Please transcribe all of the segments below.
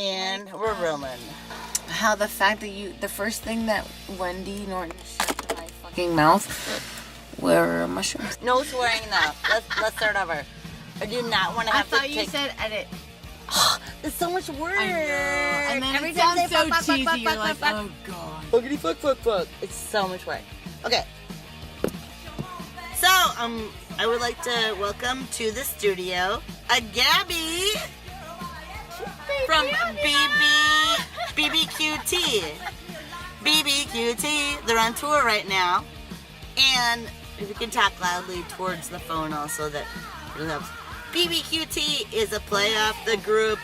And we're rolling. How the fact that the first thing that Wendy Norton shoved in my fucking mouth were mushrooms. No swearing though. Let's start over. I do not want to have to take... I thought you said edit. There's so much work. I know. And then every it time sounds they so fuck, cheesy. fuck, You're fuck, like, fuck, oh god. Fuckity fuck, fuck, fuck. It's so much work. Okay. So, I would like to welcome to the studio a Gabbie from BBQT. BBQT. They're on tour right now. And if you can talk loudly towards the phone also, that really helps. BBQT is a play off the group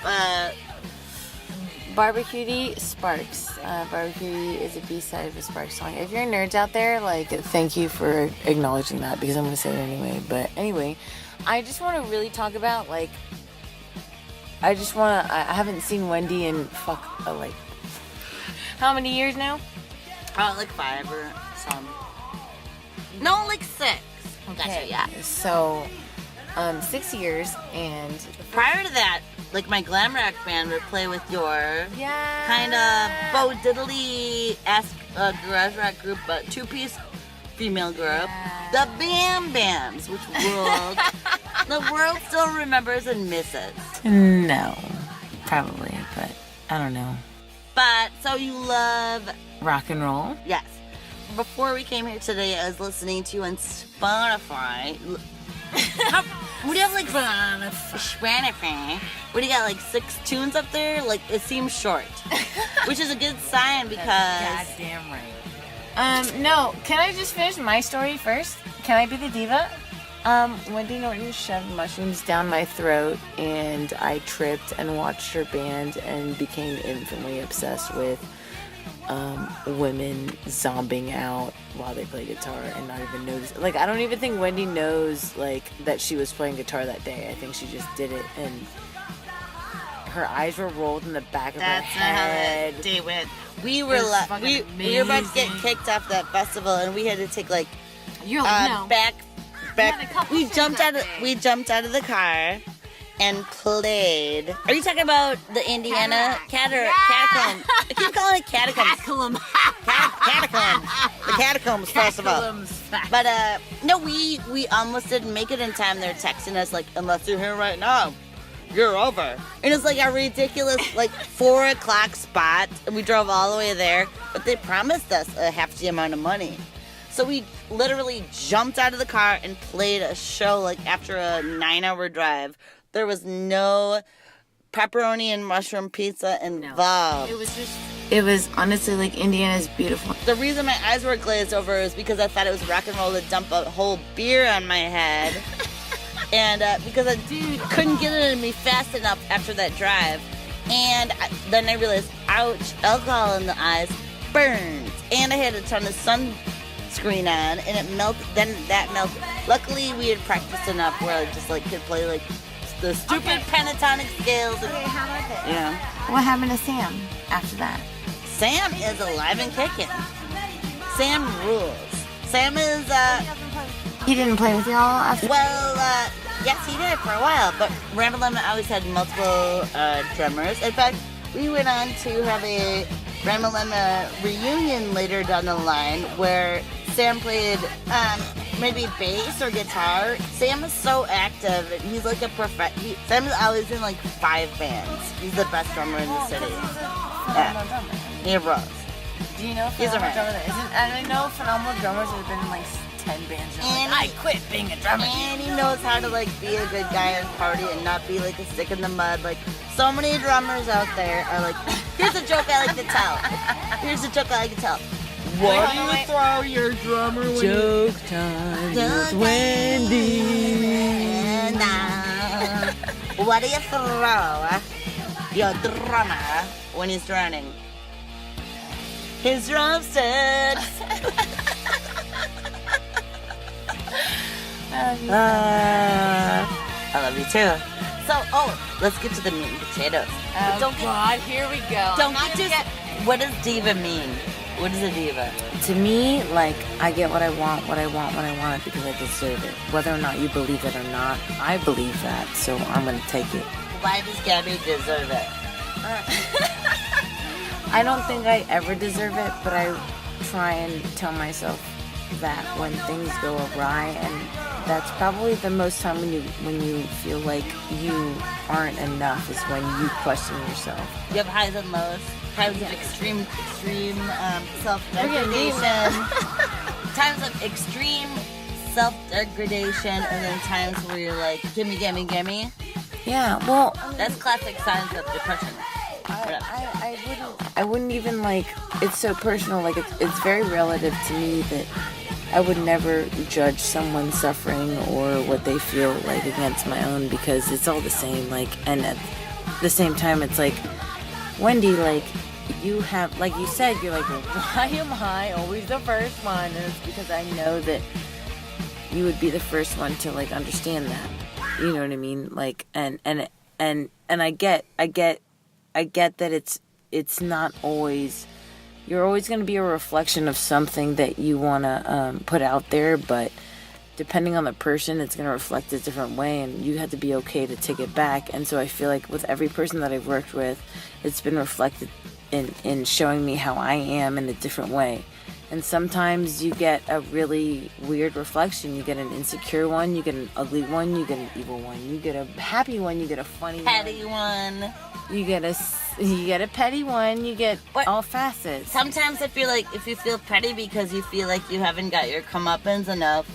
BBQT Sparks. BBQT is a B-side of a Sparks song. If you're nerds out there, like, thank you for acknowledging that, because I'm going to say it anyway. But anyway, I just want to really talk about, like, I haven't seen Wendy in, like, how many years now? Like 5 or some. No, like 6. Okay, Gotcha, yeah. So, 6 years, and prior to that, like my glam rock band would play with your kind of Bo Diddley-esque garage rock group, but 2-piece female group, the Bam Bams, which the world still remembers and misses. No, probably, but I don't know. But so you love rock and roll? Yes. Before we came here today, I was listening to you on Spotify. What do you have, like, Spotify? What do you got, like 6 tunes up there? Like, it seems short, which is a good sign because. That's goddamn right. No, can I just finish my story first? Can I be the diva? Wendy Norton shoved mushrooms down my throat, and I tripped and watched her band and became infinitely obsessed with women zombing out while they play guitar and not even notice. Like, I don't even think Wendy knows, like, that she was playing guitar that day. I think she just did it, and her eyes were rolled in the back of her head. That's not how that day went. We were about to get kicked off that festival, and we had to take, like, back. We jumped out of the car and played. Are you talking about the Indiana catacombs? I keep calling it catacombs. Catacombs. The Catacombs Festival. But no, we almost didn't make it in time. They're texting us like, unless you're here right now, you're over. And it's like a ridiculous, like, 4 o'clock spot, and we drove all the way there. But they promised us a hefty amount of money. So we literally jumped out of the car and played a show, like, after a 9-hour drive. There was no pepperoni and mushroom pizza involved. No. It was honestly, like, Indiana's beautiful. The reason my eyes were glazed over is because I thought it was rock and roll to dump a whole beer on my head. And because I couldn't get it in me fast enough after that drive. And then I realized, ouch, alcohol in the eyes burns. And I had a ton of sunscreen on, and it melted. Then that melted. Luckily, we had practiced enough where I just, like, could play, like, the stupid pentatonic scales. Okay, how about this? Yeah. What happened to Sam after that? Sam is alive and kicking. Sam rules. Sam is, He didn't play with y'all after? Well, yes, he did for a while, but Ramble Lemon always had multiple drummers. In fact, we went on to have a Ramble Lemon reunion later down the line where Sam played maybe bass or guitar. Sam is so active. He's like a Sam is always in like 5 bands. He's the best drummer in the city. He rose. Do you know phenomenal drummer that isn't? I know phenomenal drummers have been in like 10 bands. And I quit being a drummer. And he knows how to, like, be a good guy and party and not be like a stick in the mud. Like, so many drummers out there are like, here's a joke I like to tell. Here's a joke I like to tell. What do you throw your drummer when Joke time with Wendy. What do you throw your drummer when he's drowning? His drumsticks. I love you too. So, let's get to the meat and potatoes. God, here we go. What does diva mean? What is a diva? To me, like, I get what I want when I want it because I deserve it. Whether or not you believe it or not, I believe that, so I'm gonna take it. Why does Gabbie deserve it? I don't think I ever deserve it, but I try and tell myself that when things go awry, and that's probably the most time when you feel like you aren't enough is when you question yourself. You have highs and lows, times of extreme self-degradation, times of extreme self-degradation, and then times where you're like, gimme. Yeah, well, that's classic signs of depression. I wouldn't even like, it's so personal, like it's very relative to me that I would never judge someone suffering or what they feel like against my own, because it's all the same, like, and at the same time it's like, Wendy, like, you have, like you said, you're like, why am I always the first one? And it's because I know that you would be the first one to like understand that, you know what I mean, like, and I get that it's not always, you're always going to be a reflection of something that you want to put out there, but depending on the person, it's going to reflect a different way, and you have to be okay to take it back. And so I feel like with every person that I've worked with, it's been reflected in showing me how I am in a different way. And sometimes you get a really weird reflection. You get an insecure one, you get an ugly one, you get an evil one, you get a happy one, you get a funny petty one. You get a petty one, you get all facets. Sometimes I feel like if you feel petty because you feel like you haven't got your comeuppance enough,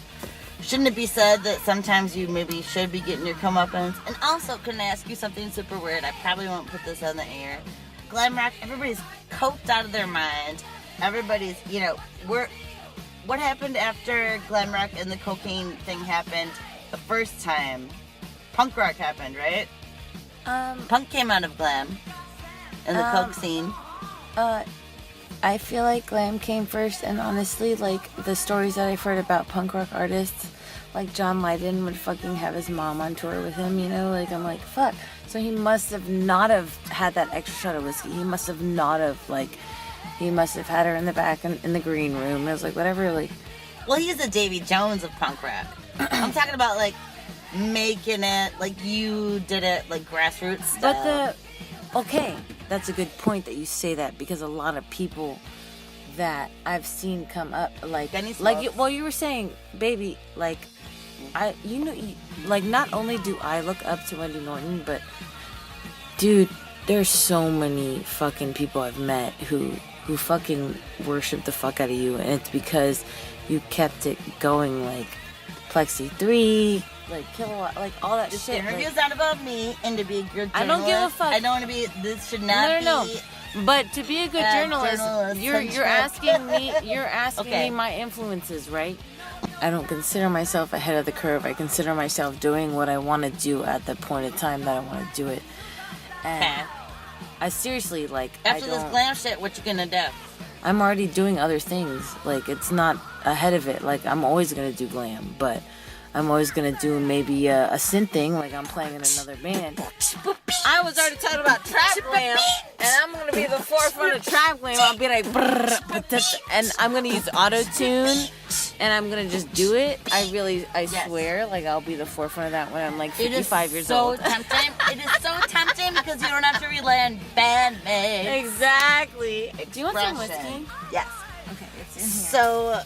shouldn't it be said that sometimes you maybe should be getting your comeuppance? And also, can I ask you something super weird? I probably won't put this on the air. Glam rock, everybody's coked out of their mind. Everybody's, what happened after glam rock and the cocaine thing happened the first time? Punk rock happened, right? Punk came out of glam and the coke scene. I feel like glam came first, and honestly, like, the stories that I've heard about punk rock artists, like John Lydon would fucking have his mom on tour with him, like, I'm like, fuck. So he must have not have had that extra shot of whiskey. He must have had her in the back in the green room. I was like, whatever, like. Well, he's the Davy Jones of punk rock. I'm talking about, like, making it, like you did it, like grassroots stuff. Okay, that's a good point that you say that, because a lot of people that I've seen come up, like you were saying, baby, like, like, not only do I look up to Wendy Norton, but dude, there's so many fucking people I've met who fucking worship the fuck out of you, and it's because you kept it going, like Plexi 3, like Kilowatt, like all that shit. Interview's not about me, and to be a good journalist, I don't give a fuck. I don't want to be. This should not be. No. But to be a good journalist, you're asking me. You're asking me my influences, right? I don't consider myself ahead of the curve. I consider myself doing what I want to do at the point of time that I want to do it. And I seriously, like, after this glam shit, what you gonna do? I'm already doing other things. Like, it's not ahead of it. Like, I'm always gonna do glam, but I'm always gonna do maybe a synth thing, like I'm playing in another band. I was already talking about trap glam, and I'm gonna be the forefront of trap glam. I'll be like, and I'm gonna use auto tune, and I'm gonna just do it. I swear, like, I'll be the forefront of that when I'm like 55 years old. Tempting. It is so tempting because you don't have to rely on bandmates. Exactly. Do you want some whiskey? Yes. Okay, it's in here. So.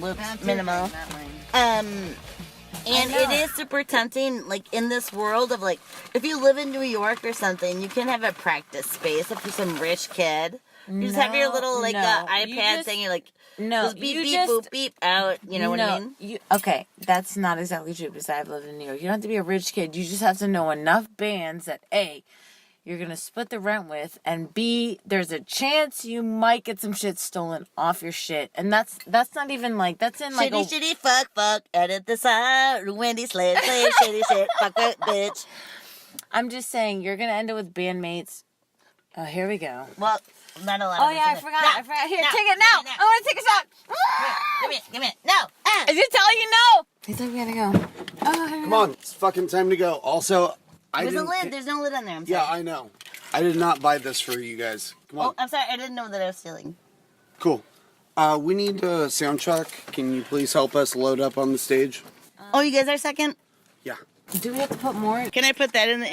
Whoops, minimal. And it is super tempting, like, in this world of, like, if you live in New York or something, you can have a practice space if you're some rich kid. You just have your little, like, iPad thing, you're like, beep, beep, boop, beep, out, you know what I mean? Okay, that's not exactly true, because I've lived in New York. You don't have to be a rich kid. You just have to know enough bands that, A, you're going to split the rent with, and B, there's a chance you might get some shit stolen off your shit. And that's not even, like, that's in, like, shitty, fuck, edit this out, Wendy, slave, shitty, shit, fuck, bitch. I'm just saying, you're going to end up with bandmates. Oh, here we go. Well, not a lot. Oh, yeah, I forgot. Here, take it now. I want to take a shot. Give me it. No. Is it telling you no? He's like, we gotta go. Oh, come on, it's fucking time to go. Also, there's a lid. There's no lid on there. I'm sorry. Yeah, I know. I did not buy this for you guys. Come on. Oh, I'm sorry. I didn't know that I was stealing. Cool. We need a sound check. Can you please help us load up on the stage? Oh, you guys are second? Yeah. Do we have to put more? Can I put that in the